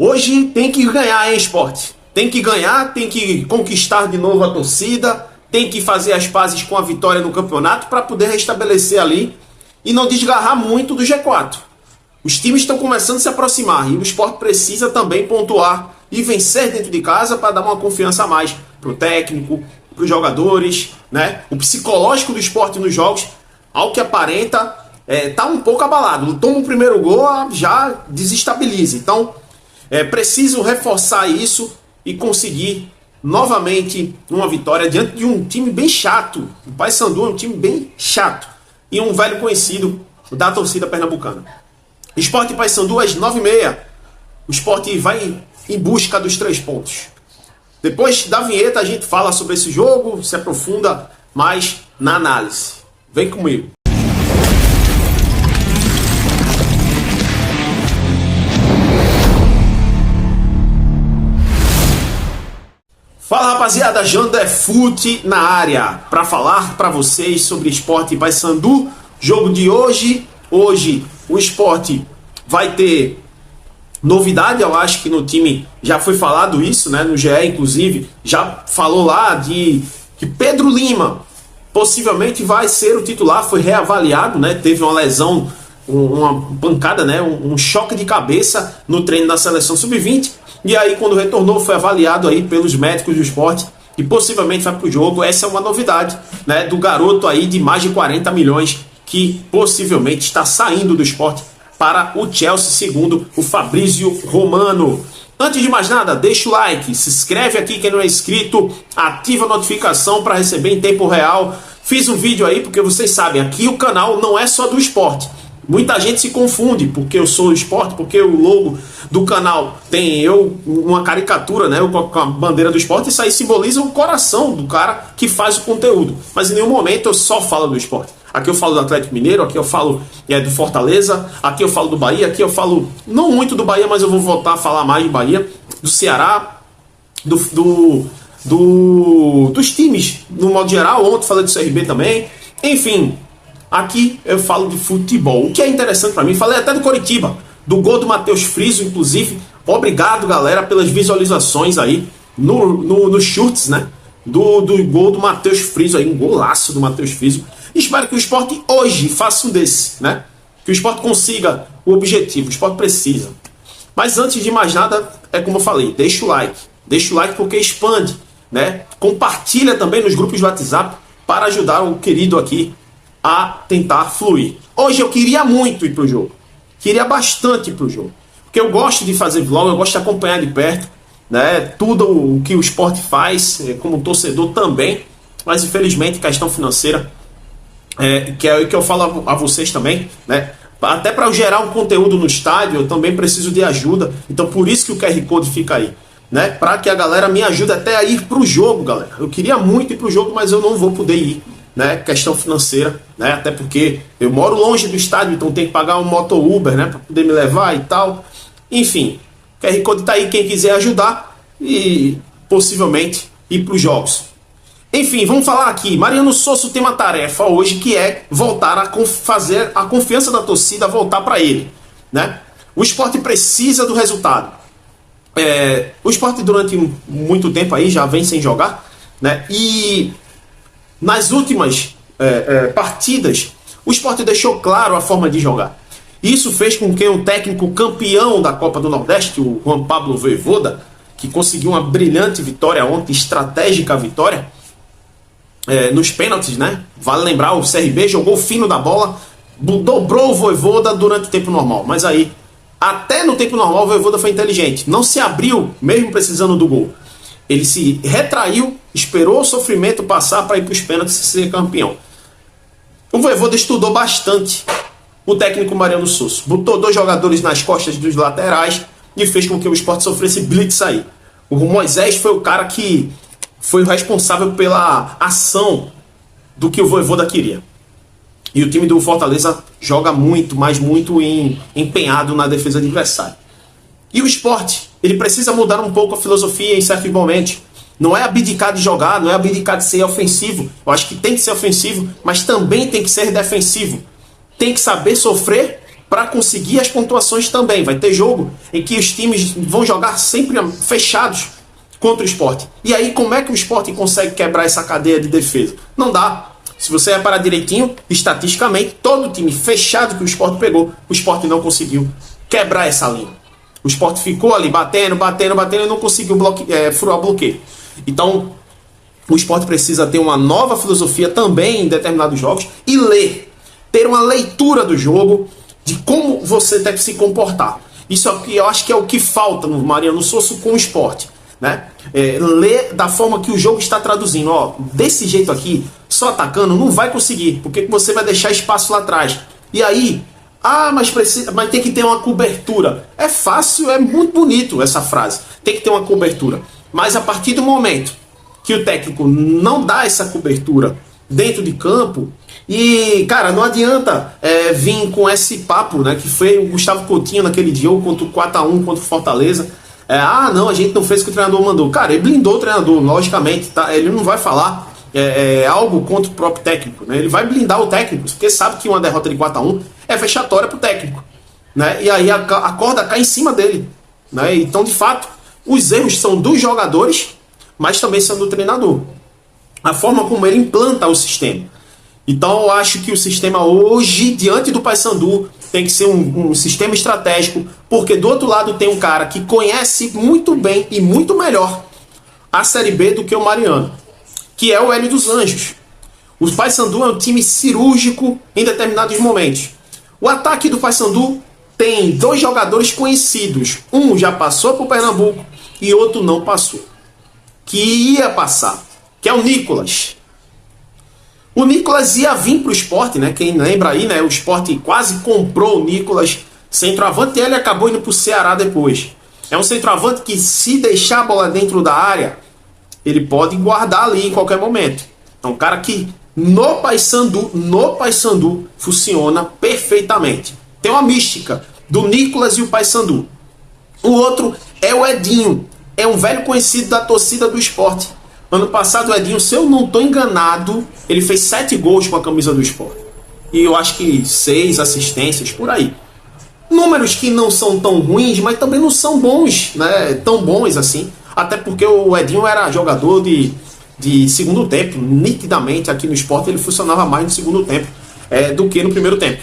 Hoje tem que ganhar, hein, Sport? Tem que ganhar, tem que conquistar de novo a torcida, tem que fazer as pazes com a vitória no campeonato para poder restabelecer ali e não desgarrar muito do G4. Os times estão começando a se aproximar e o Sport precisa também pontuar e vencer dentro de casa para dar uma confiança a mais para o técnico, para os jogadores, né? O psicológico do Sport nos jogos, ao que aparenta, tá um pouco abalado. Toma o primeiro gol, já desestabiliza. Então, preciso reforçar isso e conseguir novamente uma vitória diante de um time bem chato. O Paysandu é um time bem chato e um velho conhecido da torcida pernambucana. Sport e Paysandu às 9h30. O Sport vai em busca dos 3 pontos. Depois da vinheta a gente fala sobre esse jogo, se aprofunda mais na análise. Vem comigo. Fala, rapaziada, Jandé Fute na área para falar para vocês sobre Sport e Paysandu. Jogo de hoje. Hoje o Sport vai ter novidade, eu acho que no time já foi falado isso, né? No GE, inclusive, já falou lá de que Pedro Lima possivelmente vai ser o titular, foi reavaliado, né? Teve uma lesão, uma pancada, né? Um choque de cabeça no treino da seleção sub-20. E aí, quando retornou, foi avaliado aí pelos médicos do Sport e possivelmente vai para o jogo. Essa é uma novidade, né? Do garoto aí de mais de 40 milhões que possivelmente está saindo do Sport para o Chelsea, segundo o Fabrício Romano. Antes de mais nada, deixa o like, se inscreve aqui quem não é inscrito, ativa a notificação para receber em tempo real. Fiz um vídeo aí porque vocês sabem, aqui o canal não é só do Sport. Muita gente se confunde porque eu sou do Sport, porque o logo do canal tem uma caricatura, né, com a bandeira do Sport, isso aí simboliza o coração do cara que faz o conteúdo. Mas em nenhum momento eu só falo do Sport. Aqui eu falo do Atlético Mineiro, aqui eu falo do Fortaleza, aqui eu falo do Bahia, aqui eu falo não muito do Bahia, mas eu vou voltar a falar mais do Bahia, do Ceará, dos times no modo geral. Ontem falei do CRB também. Enfim, aqui eu falo de futebol. O que é interessante para mim, falei até do Coritiba, do gol do Matheus Friso, inclusive. Obrigado, galera, pelas visualizações aí no shorts, né? Do gol do Matheus Friso aí, um golaço do Matheus Friso. Espero que o Sport hoje faça um desse, né? Que o Sport consiga o objetivo, o Sport precisa. Mas antes de mais nada, é como eu falei, deixa o like. Deixa o like porque expande, né? Compartilha também nos grupos de WhatsApp para ajudar o querido aqui a tentar fluir. Hoje eu queria muito ir pro jogo. Queria bastante ir pro jogo. Porque eu gosto de fazer vlog, eu gosto de acompanhar de perto, né? Tudo o que o Sport faz, como torcedor também. Mas infelizmente, questão financeira, que é o que eu falo a vocês também, né? Até para eu gerar um conteúdo no estádio, eu também preciso de ajuda. Então por isso que o QR Code fica aí, né? Para que a galera me ajude até a ir pro jogo, galera. Eu queria muito ir pro jogo, mas eu não vou poder ir, né? Questão financeira, né? Até porque eu moro longe do estádio, então tem que pagar um moto Uber, né? Para poder me levar e tal. Enfim, o QR Code tá aí, quem quiser ajudar e possivelmente ir pros jogos. Enfim, vamos falar aqui. Mariano Sosso tem uma tarefa hoje que é voltar a fazer a confiança da torcida voltar para ele, né? O Sport precisa do resultado. O Sport durante muito tempo aí já vem sem jogar, né? E nas últimas partidas o Sport deixou claro a forma de jogar. Isso fez com que um técnico campeão da Copa do Nordeste, o Juan Pablo Voivoda, que conseguiu uma brilhante vitória ontem, estratégica vitória, nos pênaltis, né? Vale lembrar, o CRB jogou fino da bola, dobrou o Voivoda durante o tempo normal. Mas aí, até no tempo normal, o Voivoda foi inteligente. Não se abriu, mesmo precisando do gol. Ele se retraiu, esperou o sofrimento passar para ir para os pênaltis e ser campeão. O Voivoda estudou bastante o técnico Mariano Sosso. Botou 2 jogadores nas costas dos laterais e fez com que o Sport sofresse blitz aí. O Moisés foi o cara que foi o responsável pela ação do que o Voivoda queria. E o time do Fortaleza joga muito, mas muito empenhado na defesa adversária. E o Sport, ele precisa mudar um pouco a filosofia em certos momentos. Não é abdicar de jogar, não é abdicar de ser ofensivo. Eu acho que tem que ser ofensivo, mas também tem que ser defensivo. Tem que saber sofrer para conseguir as pontuações também. Vai ter jogo em que os times vão jogar sempre fechados contra o Sport. E aí, como é que o Sport consegue quebrar essa cadeia de defesa? Não dá. Se você reparar direitinho, estatisticamente, todo time fechado que o Sport pegou, o Sport não conseguiu quebrar essa linha. O Sport ficou ali batendo e não conseguiu furar o bloqueio. Então, o Sport precisa ter uma nova filosofia também em determinados jogos e ter uma leitura do jogo, de como você deve se comportar. Isso aqui eu acho que é o que falta no Mariano Sosso com o Sport, né? Ler da forma que o jogo está traduzindo. Ó, desse jeito aqui, só atacando, não vai conseguir, porque você vai deixar espaço lá atrás. E aí, mas tem que ter uma cobertura. É fácil, é muito bonito essa frase. Tem que ter uma cobertura. Mas a partir do momento que o técnico não dá essa cobertura dentro de campo, e, cara, não adianta vir com esse papo, né, que foi o Gustavo Coutinho naquele dia, ou contra o 4-1 contra o Fortaleza. Não, a gente não fez o que o treinador mandou. Cara, ele blindou o treinador, logicamente, tá? Ele não vai falar algo contra o próprio técnico, né? Ele vai blindar o técnico, porque sabe que uma derrota de 4-1 é vexatória pro técnico, né? E aí a corda cai em cima dele, né? Então, de fato, os erros são dos jogadores, mas também são do treinador. A forma como ele implanta o sistema. Então eu acho que o sistema hoje, diante do Paysandu, tem que ser um sistema estratégico, porque do outro lado tem um cara que conhece muito bem e muito melhor a Série B do que o Mariano, que é o Hélio dos Anjos. O Paysandu é um time cirúrgico em determinados momentos. O ataque do Paysandu tem 2 jogadores conhecidos. Um já passou para o Pernambuco e outro não passou, que ia passar, que é o Nicolas. O Nicolas ia vir para o Sport, né? Quem lembra aí, né? O Sport quase comprou o Nicolas, centroavante, e ele acabou indo para o Ceará depois. É um centroavante que, se deixar a bola dentro da área, ele pode guardar ali em qualquer momento. É um cara que no Paysandu funciona perfeitamente. Tem uma mística do Nicolas e o Paysandu. O outro é o Edinho. É um velho conhecido da torcida do Sport. Ano passado o Edinho, se eu não estou enganado, ele fez 7 gols com a camisa do Sport. E eu acho que 6 assistências, por aí. Números que não são tão ruins, mas também não são bons, né? Tão bons assim. Até porque o Edinho era jogador de segundo tempo. Nitidamente aqui no Sport ele funcionava mais no segundo tempo do que no primeiro tempo.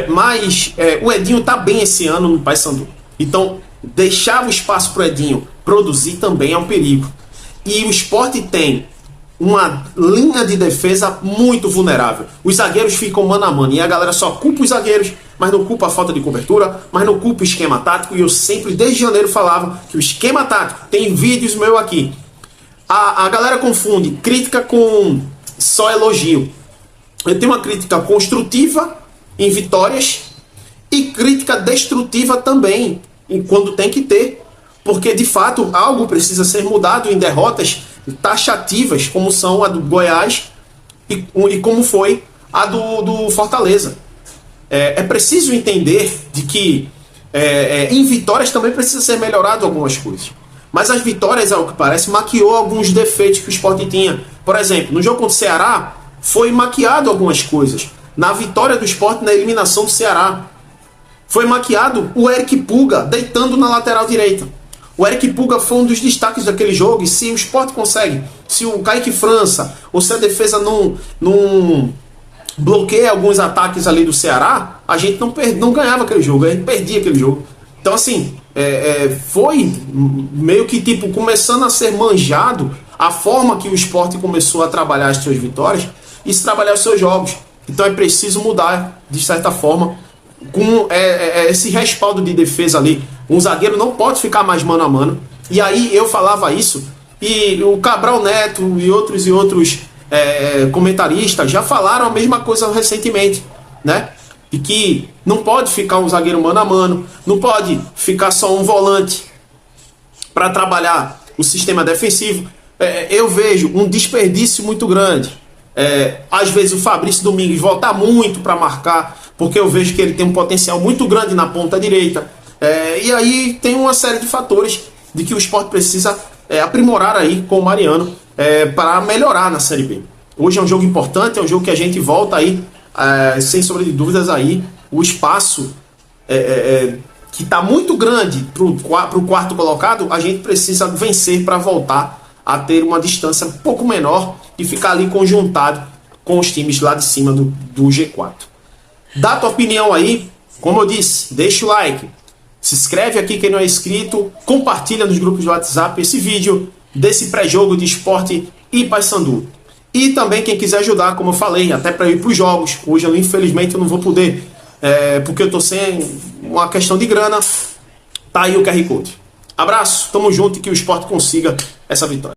Mas o Edinho está bem esse ano no Paysandu. Então, deixar o espaço para o Edinho produzir também é um perigo. E o Sport tem uma linha de defesa muito vulnerável. Os zagueiros ficam mano a mano. E a galera só culpa os zagueiros, mas não culpa a falta de cobertura, mas não culpa o esquema tático. E eu sempre, desde janeiro, falava que o esquema tático, tem vídeos meu aqui. A galera confunde crítica com só elogio. Eu tenho uma crítica construtiva em vitórias e crítica destrutiva também, quando tem que ter. Porque, de fato, algo precisa ser mudado em derrotas taxativas, como são a do Goiás e como foi a do Fortaleza. É preciso entender de que em vitórias também precisa ser melhorado algumas coisas. Mas as vitórias, ao que parece, maquiou alguns defeitos que o Sport tinha. Por exemplo, no jogo contra o Ceará, foi maquiado algumas coisas. Na vitória do Sport, na eliminação do Ceará, foi maquiado o Eric Puga deitando na lateral direita. O Eric Puga foi um dos destaques daquele jogo, e se o Sport consegue, se o Kaique França, ou se a defesa não bloqueia alguns ataques ali do Ceará, a gente não ganhava aquele jogo, a gente perdia aquele jogo. Então, assim, foi meio que tipo começando a ser manjado a forma que o Sport começou a trabalhar as suas vitórias e se trabalhar os seus jogos. Então é preciso mudar, de certa forma, com esse respaldo de defesa ali. Um zagueiro não pode ficar mais mano a mano. E aí eu falava isso, e o Cabral Neto e outros comentaristas já falaram a mesma coisa recentemente, né? E que não pode ficar um zagueiro mano a mano, não pode ficar só um volante para trabalhar o sistema defensivo. Eu vejo um desperdício muito grande. Às vezes o Fabrício Domingues volta muito para marcar, porque eu vejo que ele tem um potencial muito grande na ponta direita. E aí tem uma série de fatores de que o Sport precisa aprimorar aí com o Mariano para melhorar na Série B. Hoje é um jogo importante, é um jogo que a gente volta aí, sem sombra de dúvidas, aí o espaço que está muito grande para o quarto colocado, a gente precisa vencer para voltar a ter uma distância um pouco menor e ficar ali conjuntado com os times lá de cima do G4. Dá tua opinião aí, como eu disse, deixa o like, se inscreve aqui quem não é inscrito, compartilha nos grupos do WhatsApp esse vídeo desse pré-jogo de Sport e Paysandu. E também quem quiser ajudar, como eu falei, até para ir para os jogos, hoje eu infelizmente eu não vou poder, porque eu estou sem uma questão de grana, tá aí o QR Code. Abraço, tamo junto e que o Sport consiga essa vitória.